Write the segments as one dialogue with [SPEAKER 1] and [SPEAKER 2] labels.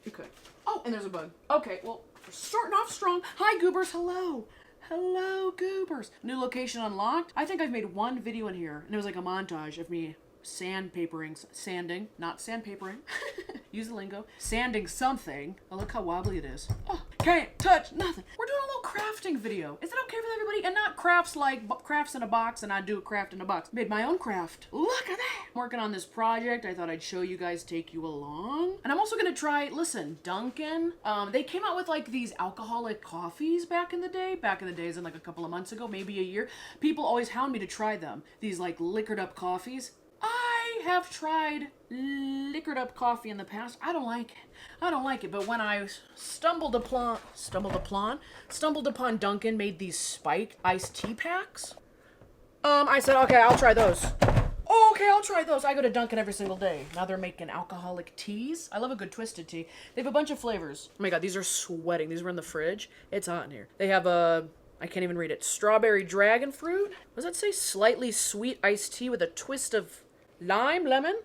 [SPEAKER 1] Okay. Oh, and there's a bug. Okay, well, we're starting off strong. Hi, goobers. Hello. Hello, goobers. New location unlocked. I think I've made one video in here, and it was like a montage of me sanding, not sandpapering. Use the lingo. Sanding something. Oh, look how wobbly it is. Oh, can't touch nothing. We're doing a little crafting video. Is that okay with everybody? And not crafts like crafts in a box and I do a craft in a box. Made my own craft. Look at that. I'm working on this project. I thought I'd show you guys, take you along. And I'm also gonna try, listen, Dunkin. They came out with like these alcoholic coffees back in the day. Back in the days, in like a couple of months ago, maybe a year. People always hound me to try them. These like liquored up coffees. I have tried liquored up coffee in the past. I don't like it. I don't like it. But when I stumbled upon Dunkin made these spiked iced tea packs. I said, okay, I'll try those. Oh, okay, I'll try those. I go to Dunkin every single day. Now they're making alcoholic teas. I love a good twisted tea. They have a bunch of flavors. Oh my god, these are sweating. These were in the fridge. It's hot in here. They have I can't even read it. Strawberry dragon fruit. What does that say? Slightly sweet iced tea with a twist of lime, lemon.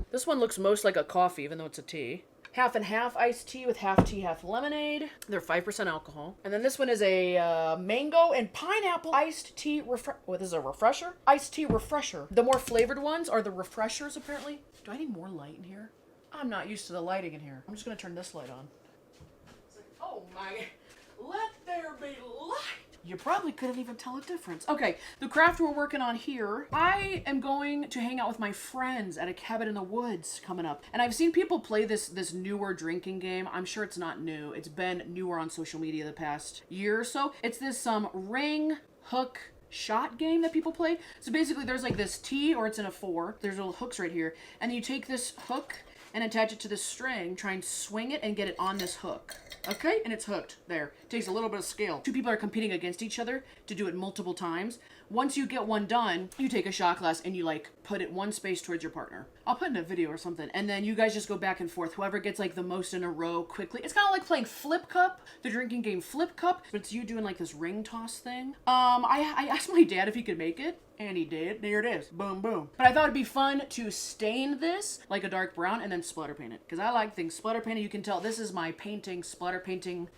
[SPEAKER 1] This one looks most like a coffee, even though it's a tea. Half and half iced tea with half tea, half lemonade. They're 5% alcohol. And then this one is a mango and pineapple iced tea this is a refresher? Iced tea refresher. The more flavored ones are the refreshers, apparently. Do I need more light in here? I'm not used to the lighting in here. I'm just gonna turn this light on. It's like, oh my, let there be light. You probably couldn't even tell a difference. Okay, the craft we're working on here, I am going to hang out with my friends at a cabin in the woods coming up. And I've seen people play this newer drinking game. I'm sure it's not new. It's been newer on social media the past year or so. It's this ring, hook, shot game that people play. So basically there's like this T, or it's in a 4. There's little hooks right here. And you take this hook and attach it to this string, try and swing it and get it on this hook. Okay, and it's hooked there. Takes a little bit of skill. 2 people are competing against each other to do it multiple times. Once you get one done, you take a shot glass and you like put it one space towards your partner. I'll put in a video or something. And then you guys just go back and forth. Whoever gets like the most in a row quickly. It's kind of like playing Flip Cup, the drinking game Flip Cup, but it's you doing like this ring toss thing. I asked my dad if he could make it. And he did. There it is. Boom, boom. But I thought it'd be fun to stain this like a dark brown and then splatter paint it. Because I like things splatter painted. You can tell this is my splatter painting,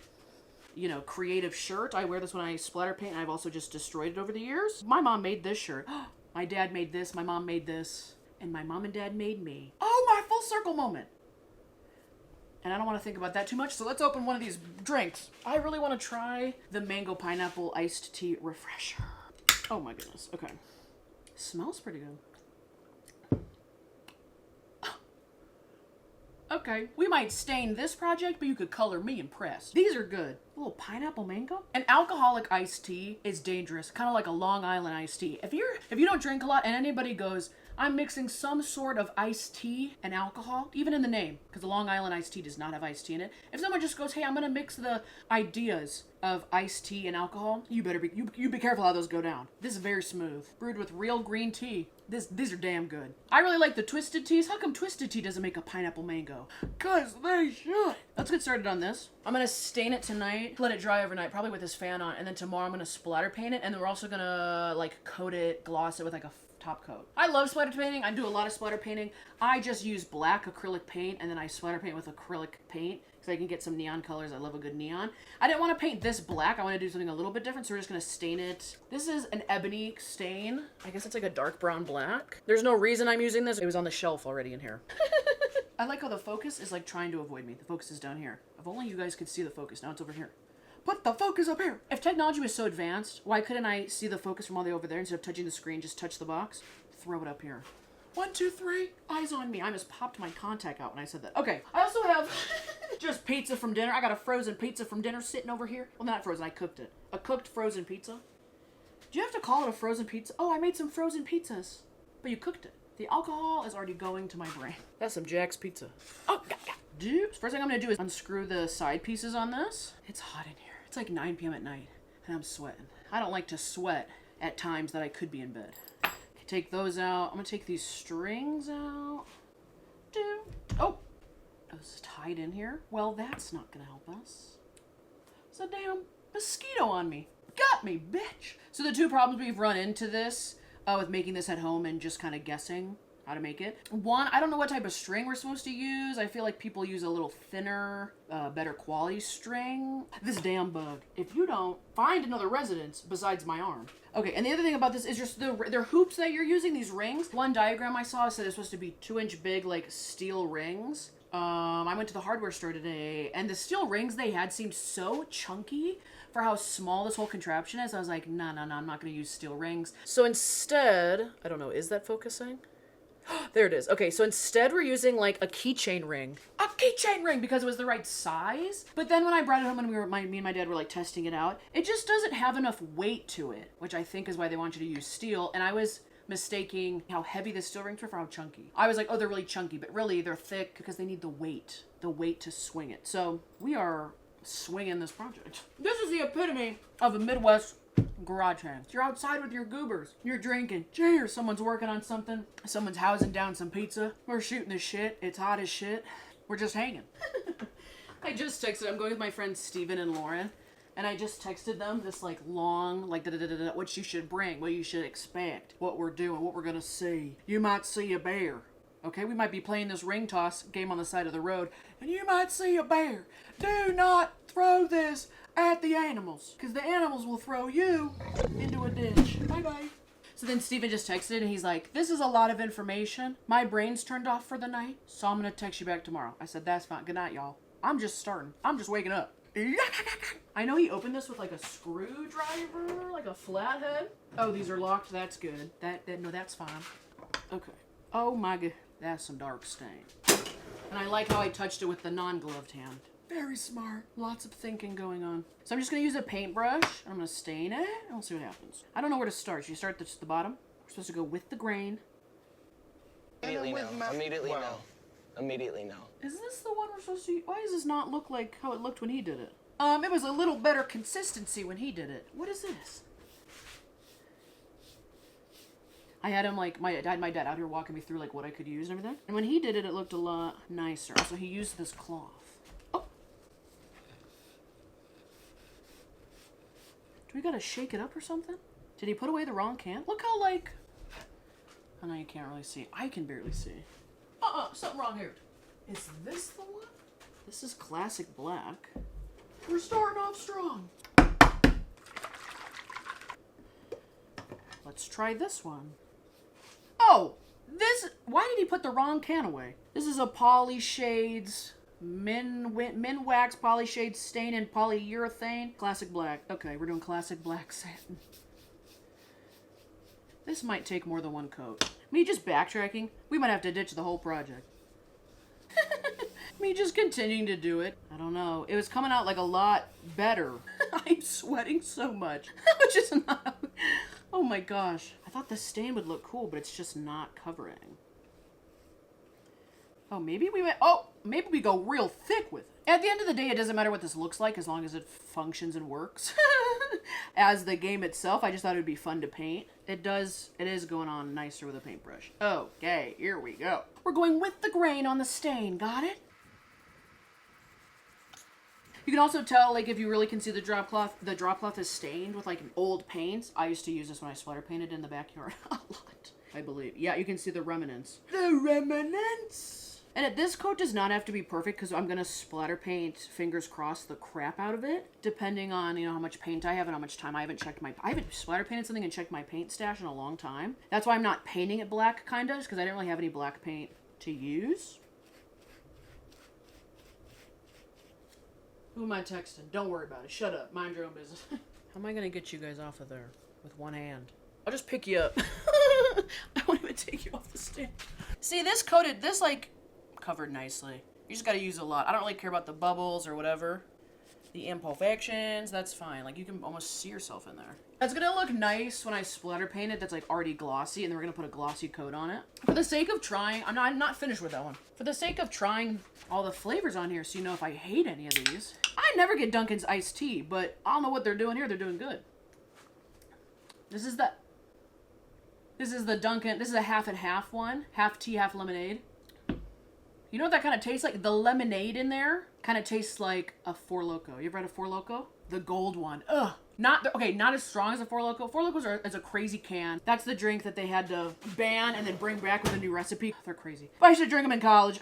[SPEAKER 1] you know, creative shirt. I wear this when I splatter paint, and I've also just destroyed it over the years. My mom made this shirt. My dad made this. My mom made this. And my mom and dad made me. Oh, my full circle moment. And I don't want to think about that too much, so let's open one of these drinks. I really want to try the mango pineapple iced tea refresher. Oh my goodness. Okay. Smells pretty good. Okay, we might stain this project, but you could color me impressed. These are good. A little pineapple mango. An alcoholic iced tea is dangerous, kind of like a Long Island iced tea. If you don't drink a lot and anybody goes, I'm mixing some sort of iced tea and alcohol, even in the name, because the Long Island iced tea does not have iced tea in it. If someone just goes, hey, I'm gonna mix the ideas of iced tea and alcohol, you better be you be careful how those go down. This is very smooth, brewed with real green tea. These are damn good. I really like the twisted teas. How come twisted tea doesn't make a pineapple mango? Cause they should. Let's get started on this. I'm gonna stain it tonight, let it dry overnight, probably with this fan on, and then tomorrow I'm gonna splatter paint it, and then we're also gonna like coat it, gloss it with like a top coat. I love splatter painting. I do a lot of splatter painting. I just use black acrylic paint, and then I splatter paint with acrylic paint because I can get some neon colors. I love a good neon. I didn't want to paint this black. I want to do something a little bit different, so we're just going to stain it. This is an ebony stain. I guess it's like a dark brown black. There's no reason I'm using this. It was on the shelf already in here. I like how the focus is like trying to avoid me. The focus is down here. If only you guys could see the focus. Now it's over here. Put the focus up here. If technology was so advanced, why couldn't I see the focus from all the way over there instead of touching the screen? Just touch the box. Throw it up here. 1, 2, 3. Eyes on me. I almost popped my contact out when I said that. Okay. I also have just pizza from dinner. I got a frozen pizza from dinner sitting over here. Well, not frozen. I cooked it. A cooked frozen pizza. Do you have to call it a frozen pizza? Oh, I made some frozen pizzas. But you cooked it. The alcohol is already going to my brain. That's some Jack's pizza. Oh, yeah. Dude. First thing I'm going to do is unscrew the side pieces on this. It's hot in here. It's like 9 p.m. at night, and I'm sweating. I don't like to sweat at times that I could be in bed. Take those out. I'm gonna take these strings out. Oh, it was tied in here. Well, that's not gonna help us. There's a damn mosquito on me. Got me, bitch. So the 2 problems we've run into this with making this at home and just kind of guessing. how to make it. One, I don't know what type of string we're supposed to use. I feel like people use a little thinner, better quality string. This damn bug. If you don't, find another residence besides my arm. Okay, and the other thing about this is just their hoops that you're using, these rings. One diagram I saw said it's supposed to be 2-inch big, like, steel rings. I went to the hardware store today, and the steel rings they had seemed so chunky for how small this whole contraption is. I was like, no, I'm not going to use steel rings. So instead, I don't know, is that focusing? There it is. Okay, so instead we're using like a keychain ring. A keychain ring because it was the right size. But then when I brought it home and me and my dad were like testing it out, it just doesn't have enough weight to it, which I think is why they want you to use steel. And I was mistaking how heavy the steel rings were for how chunky. I was like, oh, they're really chunky, but really they're thick because they need the weight to swing it. So we are swinging this project. This is the epitome of a Midwest garage hand. You're outside with your goobers. You're drinking. Cheers. Someone's working on something. Someone's housing down some pizza. We're shooting the shit. It's hot as shit. We're just hanging. I just texted. I'm going with my friends Steven and Lauren. And I just texted them this like long, like what you should bring, what you should expect, what we're doing, what we're gonna see. You might see a bear. Okay, we might be playing this ring toss game on the side of the road, and you might see a bear. Do not throw this at the animals, because the animals will throw you into a ditch. Bye-bye. So then Steven just texted, and he's like, this is a lot of information. My brain's turned off for the night, so I'm going to text you back tomorrow. I said, that's fine. Good night, y'all. I'm just starting. I'm just waking up. I know he opened this with like a screwdriver, like a flathead. Oh, these are locked. That's good. No, that's fine. Okay. Oh my god. That's some dark stain. And I like how I touched it with the non-gloved hand. Very smart. Lots of thinking going on. So I'm just going to use a paintbrush. I'm going to stain it, and we'll see what happens. I don't know where to start. Should you start the bottom? We're supposed to go with the grain.
[SPEAKER 2] Immediately no. Immediately no. Immediately no.
[SPEAKER 1] Is this the one we're supposed to use? Why does this not look like how it looked when he did it? It was a little better consistency when he did it. What is this? I had him like, my dad out here walking me through like what I could use and everything. And when he did it, it looked a lot nicer. So he used this cloth. Oh. Do we gotta shake it up or something? Did he put away the wrong can? Look how like, oh no, you can't really see. I can barely see. Something wrong here. Is this the one? This is classic black. We're starting off strong. Let's try this one. Oh, why did he put the wrong can away? This is a Poly Shades Min Wax Poly Shades Stain and Polyurethane. Classic black. Okay, we're doing classic black satin. This might take more than one coat. Me just backtracking, we might have to ditch the whole project. Me just continuing to do it. I don't know. It was coming out like a lot better. I'm sweating so much. Which is not... Oh my gosh. I thought the stain would look cool, but it's just not covering. Oh, maybe we go real thick with it. At the end of the day, it doesn't matter what this looks like as long as it functions and works. As the game itself, I just thought it would be fun to paint. It is going on nicer with a paintbrush. Okay, here we go. We're going with the grain on the stain, got it? You can also tell, like, if you really can see the drop cloth is stained with, like, old paints. I used to use this when I splatter painted in the backyard a lot, I believe. Yeah, you can see the remnants. The remnants! And this coat does not have to be perfect because I'm going to splatter paint, fingers crossed, the crap out of it. Depending on, you know, how much paint I have and how much time I haven't splatter painted something and checked my paint stash in a long time. That's why I'm not painting it black, kind of, because I didn't really have any black paint to use. Who am I texting? Don't worry about it. Shut up. Mind your own business. How am I going to get you guys off of there with one hand? I'll just pick you up. I won't even take you off the stand. See, this like, covered nicely. You just got to use a lot. I don't really care about the bubbles or whatever. The imperfections, that's fine. Like, you can almost see yourself in there. It's going to look nice when I splatter paint it that's, like, already glossy, and then we're going to put a glossy coat on it. For the sake of trying, I'm not finished with that one. For the sake of trying all the flavors on here so you know if I hate any of these. I never get Dunkin's iced tea, but I don't know what they're doing here. They're doing good. This is the Dunkin', this is a half and half one. Half tea, half lemonade. You know what that kind of tastes like? The lemonade in there kind of tastes like a Four Loko. You ever had a Four Loko? The gold one. Ugh. Not as strong as a Four Loko. Four Lokos is a crazy can. That's the drink that they had to ban and then bring back with a new recipe. They're crazy. I should drink them in college.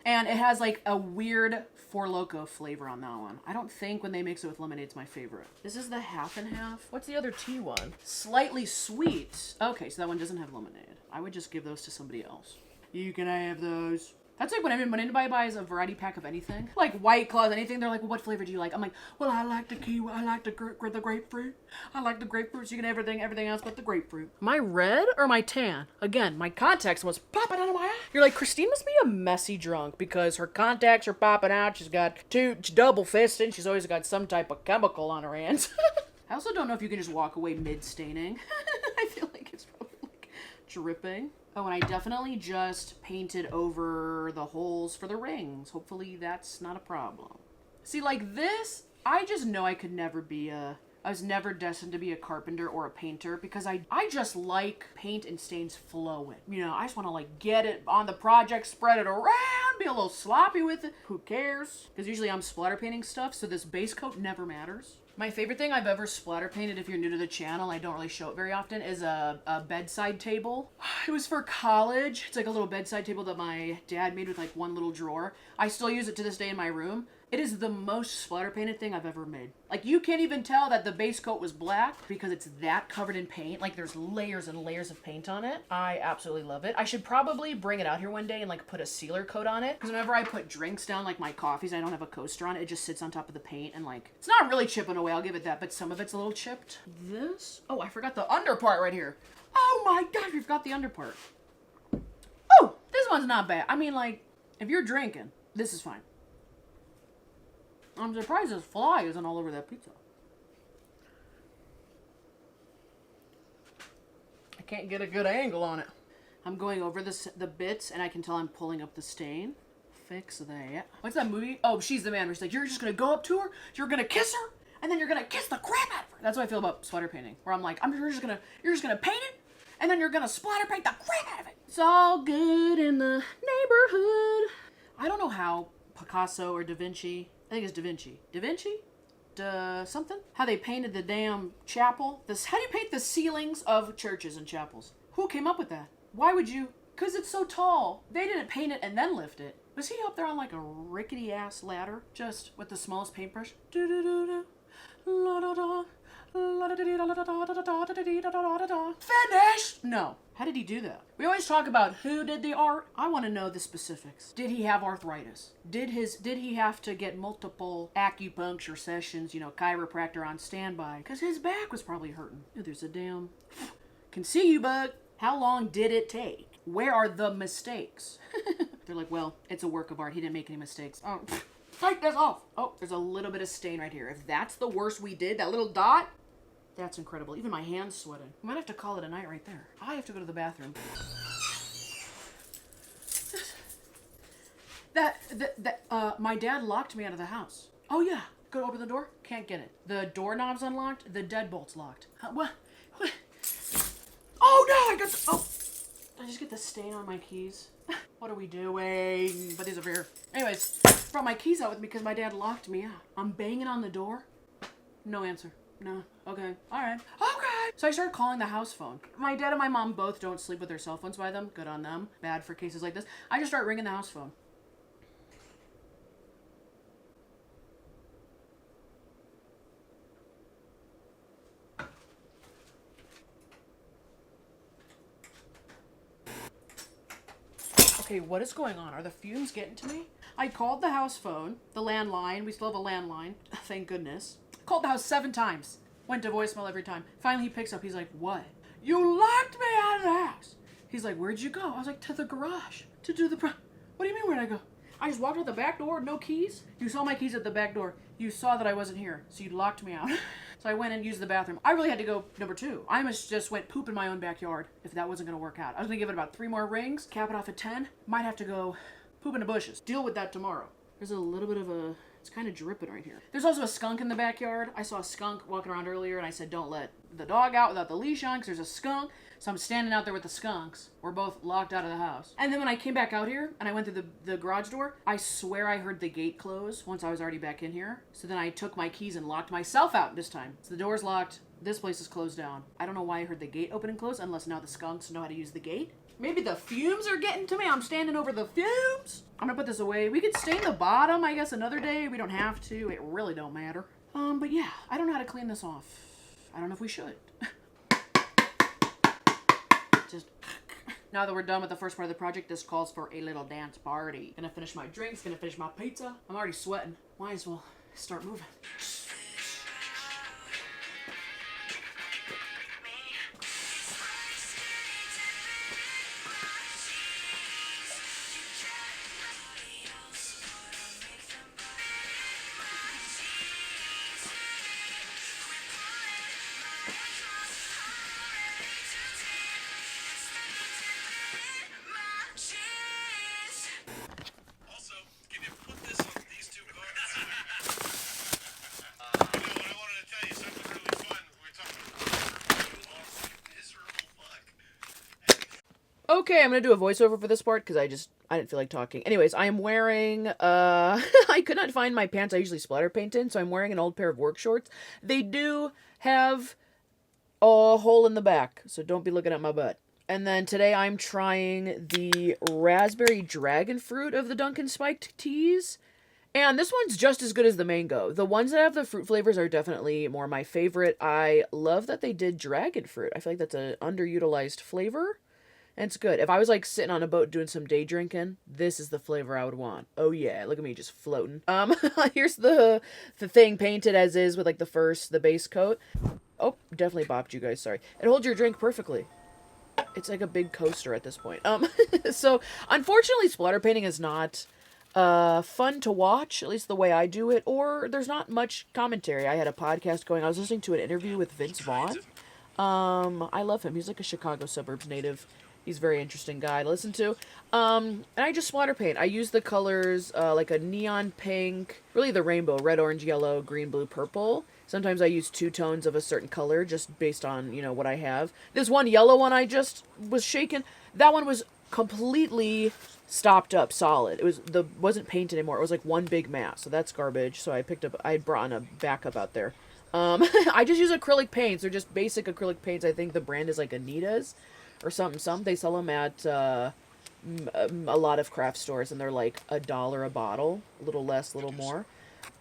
[SPEAKER 1] And it has like a weird Four Loko flavor on that one. I don't think when they mix it with lemonade, it's my favorite. This is the half and half. What's the other tea one? Slightly sweet. Okay, so that one doesn't have lemonade. I would just give those to somebody else. You can have those. That's like when anybody buys a variety pack of anything, like White Claws, anything, they're like, well, what flavor do you like? I'm like, well, I like the kiwi, I like the grapefruit. I like the grapefruit, so you can have everything else but the grapefruit. Am I red or am I tan? Again, my contacts was popping out of my eye. You're like, Christine must be a messy drunk because her contacts are popping out. She's got she's double fisted. She's always got some type of chemical on her hands. I also don't know if you can just walk away mid-staining. I feel like it's probably like dripping. Oh, and I definitely just painted over the holes for the rings. Hopefully that's not a problem. See, like this, I just know I could never be I was never destined to be a carpenter or a painter because I just like paint and stains flowing. You know, I just want to like get it on the project, spread it around, be a little sloppy with it. Who cares? Because usually I'm splatter painting stuff, so this base coat never matters. My favorite thing I've ever splatter painted, if you're new to the channel, I don't really show it very often, is a bedside table. It was for college. It's like a little bedside table that my dad made with like one little drawer. I still use it to this day in my room. It is the most splatter painted thing I've ever made. Like, you can't even tell that the base coat was black because it's that covered in paint. Like, there's layers and layers of paint on it. I absolutely love it. I should probably bring it out here one day and like put a sealer coat on it. Because whenever I put drinks down, like my coffees, I don't have a coaster on it. It just sits on top of the paint and like, it's not really chipping away, I'll give it that, but some of it's a little chipped. This, oh, I forgot the under part right here. Oh my God, we forgot the under part. Oh, this one's not bad. I mean, like, if you're drinking, this is fine. I'm surprised this fly isn't all over that pizza. I can't get a good angle on it. I'm going over the bits and I can tell I'm pulling up the stain. Fix that. What's that movie? Oh, She's the Man, where she's like, you're just gonna go up to her, you're gonna kiss her, and then you're gonna kiss the crap out of her. That's what I feel about splatter painting, where I'm like, you're just gonna paint it, and then you're gonna splatter paint the crap out of it. It's all good in the neighborhood. I don't know how Picasso or Da Vinci, I think it's Da Vinci. Da Vinci? Something? How they painted the damn chapel. How do you paint the ceilings of churches and chapels? Who came up with that? Why would you? Because it's so tall. They didn't paint it and then lift it. Was he up there on like a rickety ass ladder? Just with the smallest paintbrush? Finished! No. How did he do that? We always talk about who did the art. I want to know the specifics. Did he have arthritis? Did he have to get multiple acupuncture sessions, you know, chiropractor on standby? Because his back was probably hurting. Oh, there's a damn... Can see you, bug. How long did it take? Where are the mistakes? They're like, well, it's a work of art. He didn't make any mistakes. Oh, take this off. Oh, there's a little bit of stain right here. If that's the worst we did, that little dot, that's incredible. Even my hand's sweating. I might have to call it a night right there. I have to go to the bathroom. My dad locked me out of the house. Oh yeah, go to open the door. Can't get it. The doorknob's unlocked. The deadbolt's locked. What? Oh no! Did I just get the stain on my keys? What are we doing? But these are here. Anyways, brought my keys out with me because my dad locked me out. I'm banging on the door. No answer. No. Okay. All right. Okay. So I started calling the house phone. My dad and my mom both don't sleep with their cell phones by them. Good on them. Bad for cases like this. I just start ringing the house phone. Okay, what is going on? Are the fumes getting to me? I called the house phone, the landline. We still have a landline. Thank goodness. Called the house 7 times. Went to voicemail every time. Finally, he picks up. He's like, what? You locked me out of the house. He's like, where'd you go? I was like, to the garage. To do the What do you mean, where'd I go? I just walked out the back door, no keys. You saw my keys at the back door. You saw that I wasn't here, so you locked me out. So I went and used the bathroom. I really had to go number 2. I almost just went poop in my own backyard if that wasn't going to work out. I was going to give it about 3 more rings, cap it off at 10. Might have to go poop in the bushes. Deal with that tomorrow. There's a little bit of a... It's kind of dripping right here. There's also a skunk in the backyard. I saw a skunk walking around earlier, and I said, don't let the dog out without the leash on, because there's a skunk. So I'm standing out there with the skunks. We're both locked out of the house. And then when I came back out here and I went through the garage door, I swear I heard the gate close once I was already back in here. So then I took my keys and locked myself out this time. So the door's locked. This place is closed down. I don't know why I heard the gate open and close unless now the skunks know how to use the gate. Maybe the fumes are getting to me. I'm standing over the fumes. I'm gonna put this away. We could stain the bottom, I guess, another day. We don't have to. It really don't matter. But yeah, I don't know how to clean this off. I don't know if we should. Just now that we're done with the first part of the project, this calls for a little dance party. Gonna finish my drinks, gonna finish my pizza. I'm already sweating. Might as well start moving. Okay, I'm gonna do a voiceover for this part because I didn't feel like talking. Anyways, I am wearing, I could not find my pants I usually splatter paint in, so I'm wearing an old pair of work shorts. They do have a hole in the back, so don't be looking at my butt. And then today I'm trying the raspberry dragon fruit of the Dunkin spiked teas. And this one's just as good as the mango. The ones that have the fruit flavors are definitely more my favorite. I love that they did dragon fruit. I feel like that's an underutilized flavor. And it's good. If I was like sitting on a boat doing some day drinking, this is the flavor I would want. Oh yeah, look at me just floating. Here's the thing painted as is with like the base coat. Oh, definitely bopped you guys, sorry. It holds your drink perfectly. It's like a big coaster at this point. So unfortunately splatter painting is not fun to watch, at least the way I do it, or there's not much commentary. I had a podcast going. I was listening to an interview with Vince Vaughn. I love him. He's like a Chicago suburbs native. He's a very interesting guy to listen to. And I just splatter paint. I use the colors like a neon pink, really the rainbow, red, orange, yellow, green, blue, purple. Sometimes I use 2 tones of a certain color just based on, you know, what I have. This one yellow one I just was shaking. That one was completely stopped up solid. It wasn't paint anymore. It was like one big mass. So that's garbage. So I had brought a backup out there. I just use acrylic paints. They're just basic acrylic paints. I think the brand is like Anita's or something. They sell them at a lot of craft stores, and they're like $1 a bottle, a little less, a little more.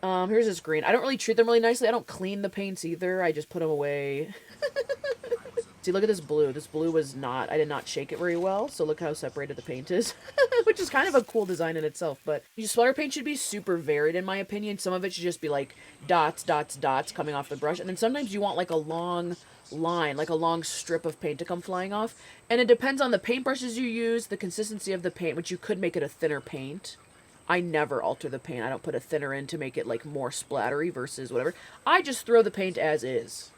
[SPEAKER 1] Here's this green. I don't really treat them really nicely. I don't clean the paints either. I just put them away. See, look at this blue. This blue was not, I did not shake it very well, so look how separated the paint is. Which is kind of a cool design in itself, but splatter paint should be super varied in my opinion. Some of it should just be like dots, dots, dots coming off the brush, and then sometimes you want like a long line, like a long strip of paint to come flying off. And it depends on the paintbrushes you use, the consistency of the paint, which you could make it a thinner paint. I never alter the paint. I don't put a thinner in to make it like more splattery versus whatever. I just throw the paint as is.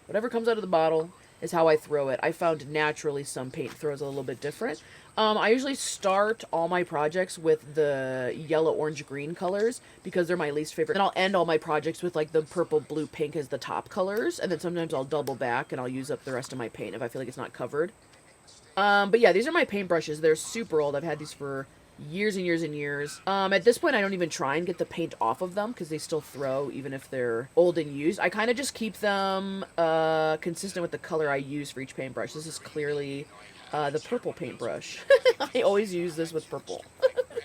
[SPEAKER 1] Whatever comes out of the bottle is how I throw it. I found naturally some paint throws a little bit different. I usually start all my projects with the yellow, orange, green colors because they're my least favorite. And I'll end all my projects with like the purple, blue, pink as the top colors. And then sometimes I'll double back and I'll use up the rest of my paint if I feel like it's not covered. But yeah, these are my paintbrushes. They're super old. I've had these for years and years and years. At this point, I don't even try and get the paint off of them because they still throw even if they're old and used. I kind of just keep them consistent with the color I use for each paintbrush. This is clearly the purple paintbrush. I always use this with purple.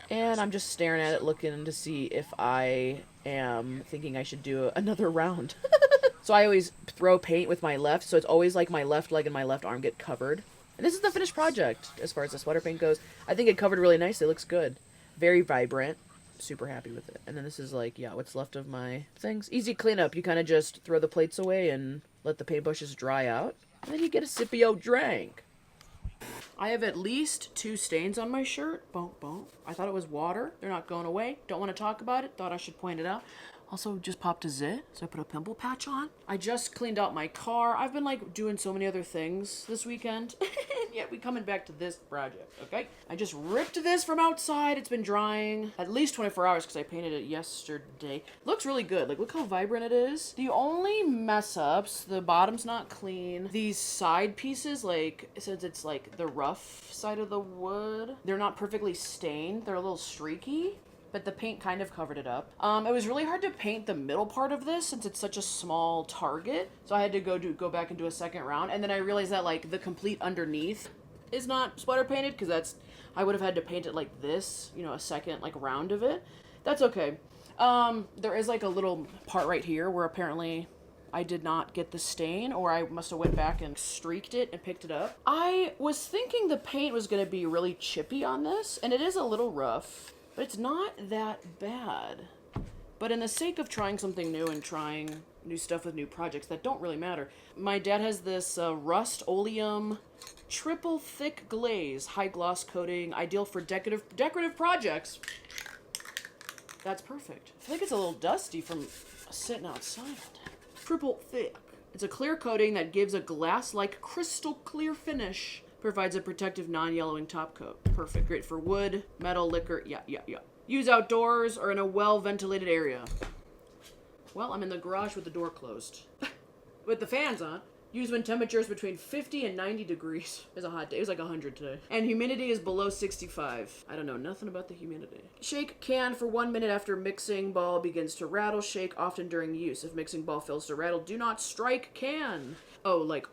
[SPEAKER 1] And I'm just staring at it looking to see if I am thinking I should do another round. So I always throw paint with my left, so it's always like my left leg and my left arm get covered. And this is the finished project as far as the sweater paint goes. I think it covered really nicely. It looks good. Very vibrant. Super happy with it. And then this is like, yeah, what's left of my things. Easy cleanup. You kind of just throw the plates away and let the paintbrushes dry out. And then you get a sippy-o drink. I have at least 2 stains on my shirt. Boom, boom. I thought it was water. They're not going away. Don't want to talk about it. Thought I should point it out. Also, just popped a zit, so I put a pimple patch on. I just cleaned out my car. I've been, like, doing so many other things this weekend. yet we coming back to this project, okay? I just ripped this from outside. It's been drying at least 24 hours because I painted it yesterday. Looks really good. Like, look how vibrant it is. The only mess ups, the bottom's not clean. These side pieces, like, since it's like the rough side of the wood, they're not perfectly stained. They're a little streaky, but the paint kind of covered it up. It was really hard to paint the middle part of this since it's such a small target. So I had to go back and do a second round. And then I realized that like the complete underneath is not splatter painted because I would have had to paint it like this, you know, a second like round of it. That's okay. There is like a little part right here where apparently I did not get the stain, or I must have went back and streaked it and picked it up. I was thinking the paint was gonna be really chippy on this, and it is a little rough. But it's not that bad. But in the sake of trying something new and trying new stuff with new projects that don't really matter, my dad has this rust oleum triple thick glaze, high gloss coating, ideal for decorative projects. That's perfect. I think it's a little dusty from sitting outside all day. Triple thick. It's a clear coating that gives a glass-like crystal clear finish. Provides a protective non-yellowing top coat. Perfect. Great for wood, metal, liquor. Yeah. Use outdoors or in a well-ventilated area. Well, I'm in the garage with the door closed. With the fans on. Use when temperatures between 50 and 90 degrees. It's a hot day. It was like 100 today. And humidity is below 65. I don't know nothing about the humidity. Shake can for 1 minute after mixing ball begins to rattle. Shake often during use. If mixing ball fails to rattle, do not strike can. Oh, like...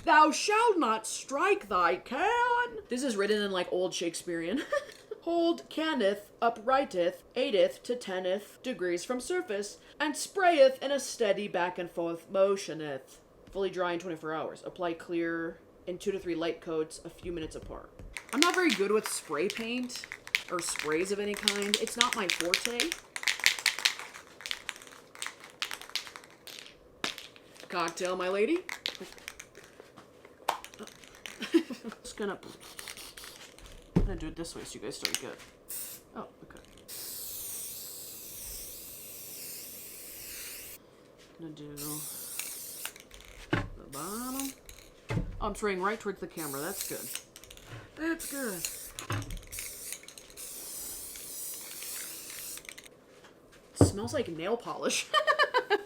[SPEAKER 1] Thou shalt not strike thy can. This is written in like old Shakespearean. Hold canneth, uprighteth, 8th to 10th degrees from surface, and sprayeth in a steady back and forth motioneth. Fully dry in 24 hours. Apply clear in 2 to 3 light coats a few minutes apart. I'm not very good with spray paint or sprays of any kind. It's not my forte. Cocktail, my lady. Just gonna do it this way so you guys don't get. Oh, okay. Gonna do the bottom. Oh, I'm spraying right towards the camera. That's good. That's good. It smells like nail polish. It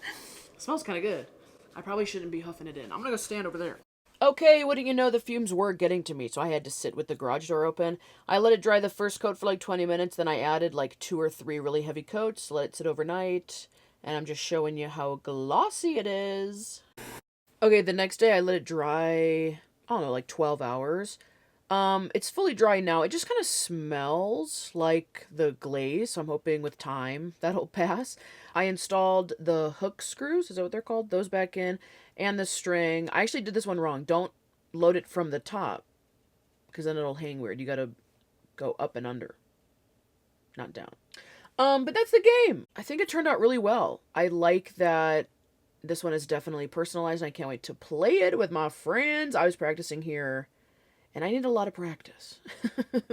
[SPEAKER 1] smells kind of good. I probably shouldn't be huffing it in. I'm gonna go stand over there. Okay, what do you know, the fumes were getting to me, so I had to sit with the garage door open. I let it dry the first coat for like 20 minutes, then I added like 2 or 3 really heavy coats, let it sit overnight, and I'm just showing you how glossy it is. Okay, the next day I let it dry, I don't know, like 12 hours. It's fully dry now. It just kind of smells like the glaze, so I'm hoping with time that'll pass. I installed the hook screws, is that what they're called? Those back in, and the string. I actually did this one wrong. Don't load it from the top, because then it'll hang weird. You gotta go up and under, not down. But that's the game. I think it turned out really well. I like that this one is definitely personalized, and I can't wait to play it with my friends. I was practicing here, and I need a lot of practice.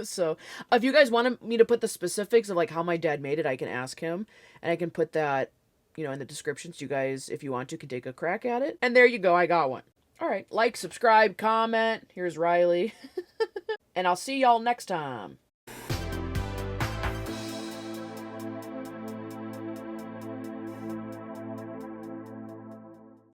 [SPEAKER 1] So if you guys want me to put the specifics of like how my dad made it, I can ask him, and I can put that, you know, in the description so you guys, if you want to, can take a crack at it. And there you go. I got one. All right. Like, subscribe, comment. Here's Riley. And I'll see y'all next time.